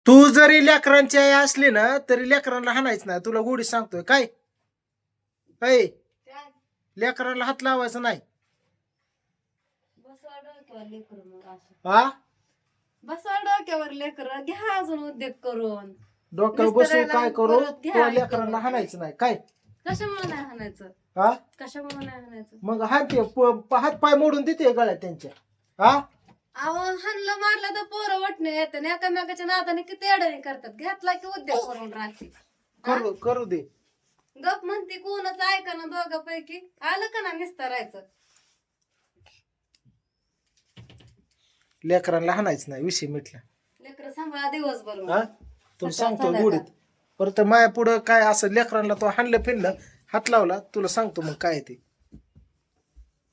तू जरी लेकरांची आई असली ना तरी लेकरांना हाणायच नाही, तुला गोडी सांगतोय काय. ऐ, काय लेकरांना हात लावायचा नाही. बसवा डोक्यावर लेकर मग असं हा, बसवा डोक्यावर लेकर घ्या अजून उद्योग करून डोक्यावर बसू मिस्टराला काय करू, परत घ्या तुला इकडं लेकरांना मग. हाणायचं नाही काय. कशामुळे नाही हाणायचं हा, कशामुळे नाही हाणायचं मग हाणते हात पाय मोडून देते गळ्यात त्यांच्या. हा, अहो हाणलं मारलं तर पोरं वाटणे येतं आणि एकामेकाच्या नादाने किती अडणी करतात घेतला की उद्योग करून राहते करू करू दे. गप म्हणते कोणच ऐका ना दोघांपैकी आलं का ना निस्तारायचं लेकरांना हाणायचं नाही, विषय मिटला. लेकर सांभाळा दिवसभर मग. हा, तुला सकाळ सांगतो संध्याकाळ. गोडीत. परत माया पुढं काय असं लेकरांना तो हाणलं फिरलं हात लावला, तुला सांगतो मग काय ते.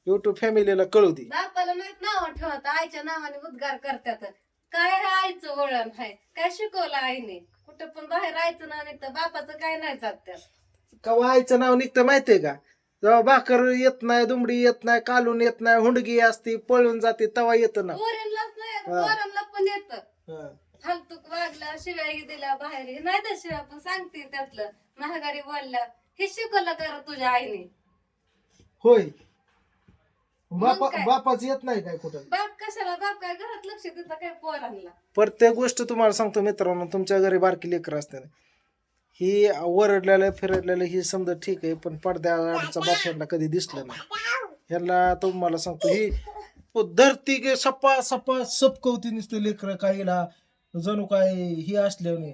युट्यूब फॅमिलीला कळू दे. बापाला नाहीत नाव ठेवत आईच्या नावाने उद्गार करतात काय हे आईचं वळण आहे काय शिकवलं आईने कुठं पण बाहेर आईचं नाव नाही तर बापाचं काय नाही जात त्यात कवा आईचं नाव निघतं माहितीये का, जेव्हा भाकर येत नाही, दुमडी येत नाही, कालून येत नाही, हुंडगी असती पळून जाते तेव्हा येतं ना. पोरींलाच नाही हा. पोरांना पण येतं हा. फालतूक वागला शिव्याही दिल्या बाहेर नाही तर शिव्या पण सांगते त्यातलं महागारी बोलल्या हे शिकवलं कर तुझ्या आईने होय, मग काय? बापाच येत नाही काय कुठं. बाप कशाला बाप काय घरात लक्ष देता काय पोरांना प्रत्येक गोष्ट तुम्हाला सांगतो मित्रांनो, तुमच्या घरी बारकी लेकर असते ही वरडलेलं फिरडलेलं ही समजा ठीक आहे, पण पडद्याचा बाप यांना कधी दिसलं नाही. ह्याला तुम्हाला सांगतो ही धरती गे सपा सपा सपकवती नुसतं लेकर काहीला जणू काय ही असल्याने.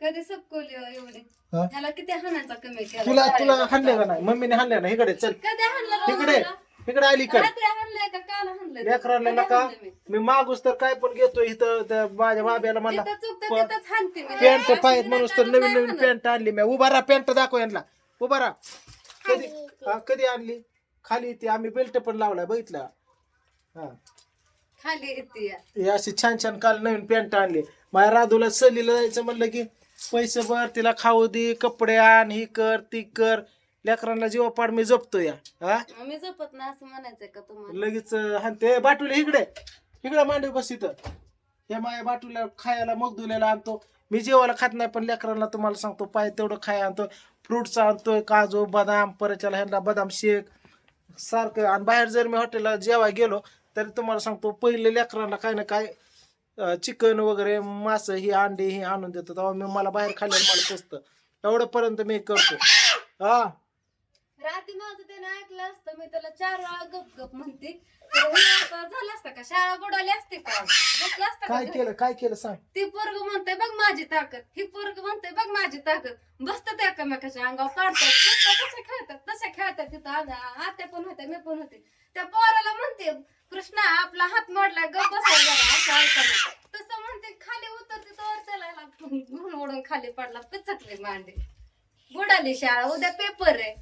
कधी सबकोली एवढे हा? ह्याला किती हाणायचा कमी केला तुला तुला शाळेत हाणले का नाही, मम्मीने हाणले ना. इकडे चल, कधी हाणलं इकडे इकडे अलीकडे. रात्री हाणलंय का काल हाणलंय लेकरांना कधी नका. हाणलं मी? मी मागूस तर काय पण घेतो इथं त्या माझ्या बाब्याला म्हणला जिथं चुकतं तिथंच हाणते मी. पॅन्ट अशी पाहिजे नाही म्हणूस तर तर नवीन नाही नवीन हाणत. पॅन्ट आणली मी. उभा राहा, पॅन्ट दाखव यांना. उभा राहा. कधी कधी आणली खाली ती आम्ही बेल्ट पण लावलाय बघितला. हा, खाली येते या. ही अशी छान छान काल नवीन पॅन्ट आणली. माझ्या राधूला सहलीला जायचं म्हणलं की पैसे भर, तिला खाऊ दे, कपडे आण, ही कर ती कर. लेकरांना जीवापाड मी जपतो या. हा, मी जपत नाही असं म्हणायचंय का तुम्हाला लगेच हाणते. बाटुले इकडे इकडे मांडवी बस इथं. हे माझ्या बाटुला खायला मगदुल्याला आणतो मी. जेवायला खात नाही पण लेकरांना तुम्हाला सांगतो पाय तेवढं खाय आणतो. फ्रुट्स आणतोय, काजू बदाम, परच्याला ह्यांना बदाम शेक सारखं. आणि बाहेर जर मी हॉटेलला जेवाय गेलो तरी तुम्हाला सांगतो पहिले लेकरांना काय ना काय चिकन वगैरे मास ही अंडे ही आणून देतो. तेव्हा मी मला बाहेर खाल्ल्याला मला पोचतं. एवढंपर्यंत मी करतो. हा, रात्री माझं त्याने ऐकलं असतं मी त्याला 4 वेळा गप गप म्हणते तर हे आता झालं असतं का शाळा बुडाली असते का बसलं असतं का काय घरी? केलं काय केलं सांग. ती पोरग म्हणते बघ माझी ताकद ही पोरग म्हणते बघ माझी ताकद बसतात एकामेकाच्या अंगावर काढतात कशा खेळतात तशा खेळतात तिथं आत्या पण होत्या मी पण होते त्या पोराला म्हणते कृष्णा आपला हात मोडलाय गप बसायला असं ऐकायला तसं म्हणते खाली उतरते तर त्याला म्हणून उडून खाली पडला पिचकले मांडे बुडाली शाळा उद्या पेपर आहे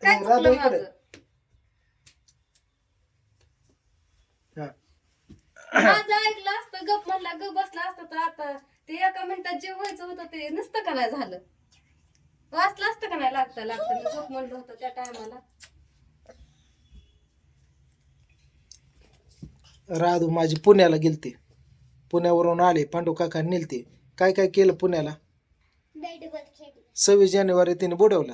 काय राधा चुकलं इकडे. माझं हा. माझं ऐकलं असतं गप म्हणला गप बसला असतं तर आता ते एका मिनिटात जे व्हायचं होतं ते नसतं का नाही झालं वाचलं असतं का नाही लागतं मी झोप म्हणलं होतं त्या टायमाला राधू माझी पुण्याला गेलते, पुण्यावरून आले, पांडू काका नेलते. काय काय केलं पुण्याला. 26 जानेवारी तिने बुडवला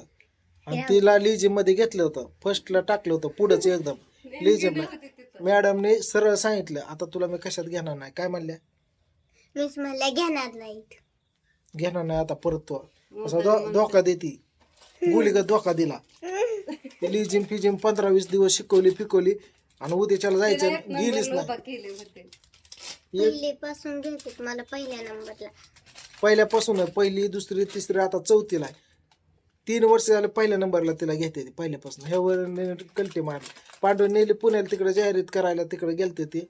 आणि तिला लिजिम मध्ये घेतलं होतं. फर्स्टला टाकलं होतं पुढंच एकदम लिजिम. होती तिथं मॅडमने सरळ सांगितलं आता तुला मी कशात घेणार नाही. काय म्हणल्या, मीच मला घेणार नाही. घेणार नाही आता परत तो असा धोका देती गुलीगत धोका दिला. लिजिम फिजिम 15-20 दिवस शिकवली फिकवली आणि उद्याच्याला तिला जायचं एक नंबर गेलीच लोपा नाही. केले होते पहिलीपासून घेते मला पहिल्या नंबरला. पहिल्यापासून पहिली दुसरी तिसरी आता चौथीला आहे. 3 वर्ष झाले पहिल्या नंबरला तिला घेते ती पहिल्यापासून. ह्या वर कलटी मारली. पांडू नेली पुण्याला तिकडे जाहिरात करायला तिकडे गेलते ते.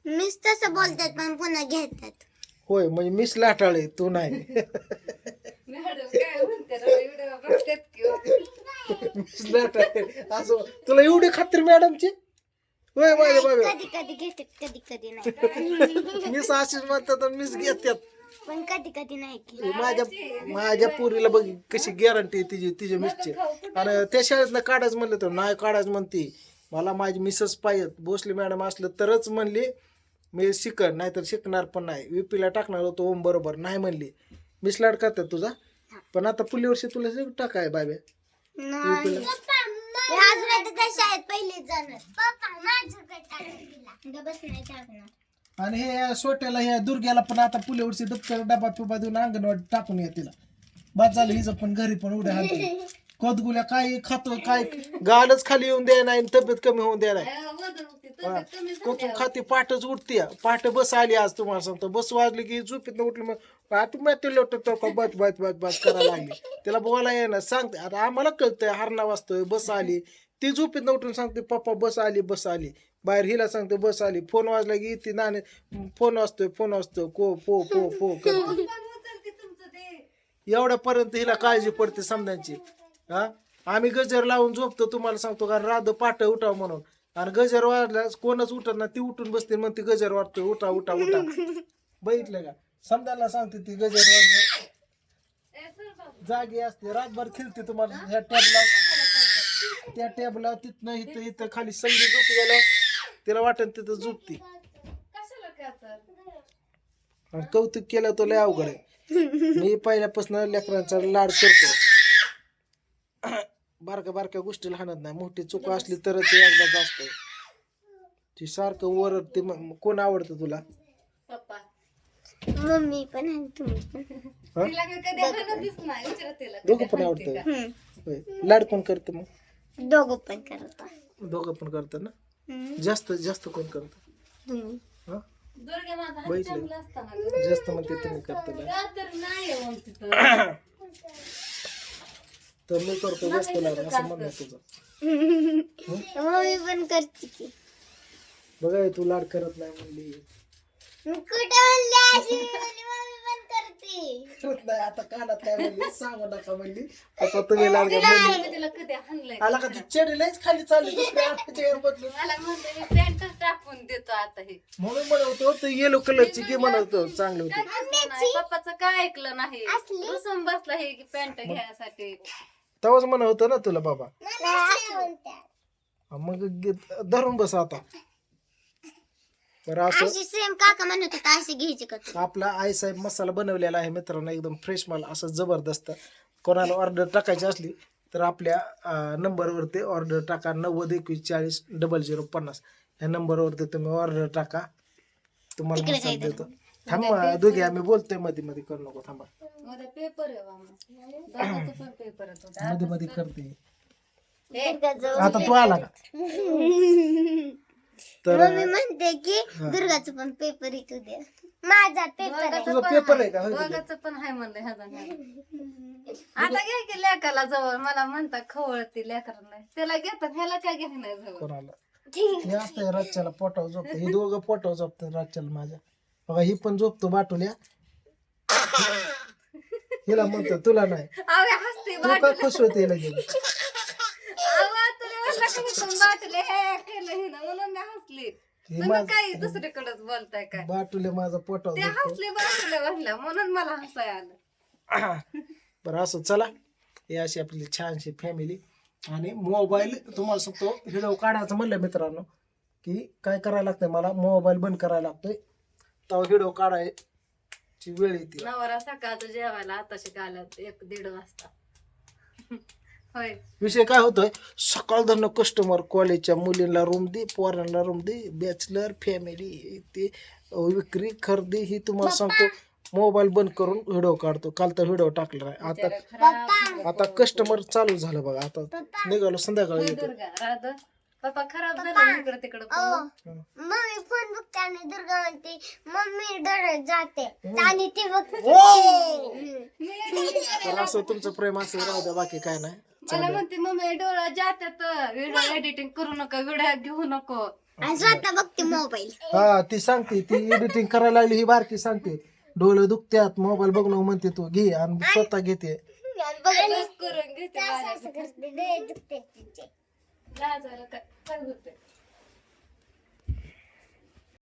मीच तसं बोलतात पण पुन्हा घेतात. होय म्हणजे मिस लाटाळे तू नाही. मॅडम काय म्हणते व्हिडिओ बघतात की मिस लाटाळे असं तुला एवढी खात्री मॅडमची. होय माझ्या बाबा कधी कधी घेतात कधी कधी नाही. मिस अशीच म्हणतात आणि मिस घेतात. पण कधी कधी नाही की. माझ्या पुरीला बघ कशी गॅरंटी तिची मिसची. आणि त्या शाळेतनं काढायचं म्हणलं तर नाही काढायचं म्हणते. मला माझी मिसच पाहिजे. भोसले मॅडम असलं तरच म्हणली मी शिकन नाहीतर शिकणार पण नाही. विपीला टाकणार होतो ओम बरोबर नाही म्हणली. मी स्लाड करतात तुझा पण आता पुढल्या वर्षी तुला सगळं टाकाय बाबा नाही अजून आता त्या शाळेत पहिले जाणार पप्पा माझ्याकडे टाकून बस नाही टाकणार. आणि हे सोट्याला ह्या दुर्ग्याला पण आता पुढल्या वर्षी दप्तर डबा पिबा देऊन अंगणवाडी टाकून या तिला. बाद झालं हिचं पण घरी पण उड्या हाणतो कदगुल्या काय खातो काय गालच खाली येऊन द्या नाही तब्येत कमी होऊन द्या नाही. वजन होते तब्येत कमी कोकम खाते पहाटच उठते पहाटे बस आली आज तुम्हाला सांगतो. बस वाजली की झोपेत उठली मग ऑटोमॅटिक बस बस बस बस करायला लागली. तिला बोला येणार सांगते आता आम्हाला कळतंय हरणा वाजतोय बस आली. ती झोपेत उठून सांगते पप्पा बस आली बस आली. बाहेर हिला सांगते बस आली. फोन वाजला की ती नाणे फोन वाजतोय को पो पो पो करते. उचलते तुमचं ते. एवढ्यापर्यंत हिला काळजी पडते समजायची. हा आम्ही गजर लावून झोपतो तुम्हाला सांगतो कारण राध पाठ उठाव म्हणून. आणि गजर वाजल्यास कोणच उठत ना ती उठून बसते मग ती गजर वाटतोय उठा उठा उठा. बघितलं का समजायला सांगते ती गजर वाजले ए, सर बाबू. जागी असते रातभर खेळते तुम्हाला ह्या टॅबला त्या टॅबला तिथनं इथं इथं खाली संधी झोप गेलं तिला वाटत तिथं झोपते. कशाला काय तर? आणि कौतुक केलं तो लय अवघड आहे. मी पहिल्यापासून लेकरांचा लाड करतो. बारक्या बारक्या गोष्टी लहानत नाही मोठी चूक असली तर ते एकदाच असतंय. ती सारखं ओरडते कोण आवडतं तुला? पप्पा मम्मी पण आणि तुम्ही पण. तिला मी कधी हाणतच नाही विचारा तिला दोघं पण आवडतं होय. लाड कोण करतं मग? दोघं पण करता. दोघं पण करतात ना. जास्त जास्त कोण करतं? हा दुर्गा माझा हात बघितलं. चांगला असताना जास्त म्हणते तुम्ही करता ना. का तर नाही आहे मग तिथं. तर मी करतो जास्त लाड असं म्हणणं तुझं. मम्मी पण करते की. बघा तू लाड करत नाही म्हणली. मी कुठे म्हणले अशी म्हणली मम्मी पण करते. करत नाही आता कानात काय म्हणली सांगू नका म्हणली. आता तुम्ही लाड तिला म्हणली हाणलं, तिला कधी हाणलंय आला का ती चेडी लयच खाली चालली दुसऱ्या आठवड्याच्या वर बदलून. मला म्हणते मी पॅन्टच टाकून देतो आता हे म्हणून म्हणतो ते येलो कलरची की म्हणतो चांगलं होतं. काय ऐकलं नाही, पप्पाचं काय ऐकलं नाही रुसून बसला हे की पॅन्ट घ्यायसाठी. तेव्हाच म्हणत होतं ना तुला बाबा. मला असं म्हणतात. मग धरून बस आता. बरं असं अशी सेम काका म्हणत होता अशी घ्यायची का तू? आपला आईसाहेब मसाला बनवलेला आहे मित्रांनो एकदम फ्रेश माल असं जबरदस्त. कोणाला ऑर्डर टाकायची असली तर आपल्या नंबरवरती ऑर्डर टाका 9021400050 ह्या नंबरवरती तुम्ही ऑर्डर टाका तुम्हाला मसाला देतो. थांबा दोघे आम्ही बोलतोय मध्ये मध्ये करू नको थांबा. उद्या पेपर आहे मामा दोघांचं पण पेपर आहे उद्या. मध्ये मध्ये करते. ए, आता तू आला का तर मम्मी म्हणते की दुर्गाचं पण पेपर इथू दे. माझा पेपर आहे. तुझा पेपर आहे का होय तुझा? दोघांचं पण आहे म्हणलं ह्याचा आता घ्या की लेकाला जवळ मला म्हणता खवळती लेकरांना त्याला घेतात ह्याला काय घ्या नाही जवळ. कोणाला हे असतंय रातच्याला पोटाव झोपतं. हे दोघं पोटाव झोपतं रातच्याला माझ्या. बघा ही पण झोपतो बाटुल्या. हिला म्हणतो तुला नाही. आवे हसते तू का खुश होते हिला घेऊन? आवा तुला म्हणलं की मी पण बाटले हे केलं हे ना म्हणून मी हसली. हे तुम्ही माझं काय दुसरीकडेच बोलताय काय बाटुले माझा पोटाव ते झोपतो. हसले बाटले म्हणलं म्हणून मला हसाय आलं. बरं असं चला हे अशी आपली छानशी फॅमिली. आणि मोबाईल तुम्हाला सांगतो व्हिडिओ काढायचं म्हणलं मित्रांनो की काय करायला लागतंय मला मोबाईल बंद करायला लागतोय तेव्हा व्हिडिओ काढायची वेळ येते. नवरा सकाळचं जेवायला आताशी आल्यात 1-1:30 वाजता. होय विषय काय होतोय सकाळ धरणं कस्टमर कॉलेजच्या मुलींना रूम दे पोरांना रूम दे बॅचलर फॅमिली ते विक्री खरेदी ही तुम्हाला सांगतो मोबाईल बंद करून व्हिडिओ काढतो. काल तर व्हिडिओ टाकला नाही. आता कस्टमर चालू झालं बघा. आता निघालो संध्याकाळी येतो. दुर्गा राधा पप्पा खराब झालं इकडे तिकडे मम्मी फोन बघते आणि दुर्गा म्हणते मम्मी डोळ्यात जाते आणि ती बघते. तर असं तुमचं प्रेम असं राहू द्या बाकी काय नाही. मला म्हणते मम्मी डोळा जातात व्हिडिओ एडिटिंग करू नका व्हिडिओ घेऊ नको. आणि स्वतः बघते मोबाईल. हा ती सांगते ती एडिटिंग करायला लागली ही बारकी सांगते डोळे दुखत्यात मोबाईल बघ ना म्हणते तू घे आणि स्वतः घेते. बस करून घेते माझ्या. डोळे दुखते तिचे. लाजायला काय होते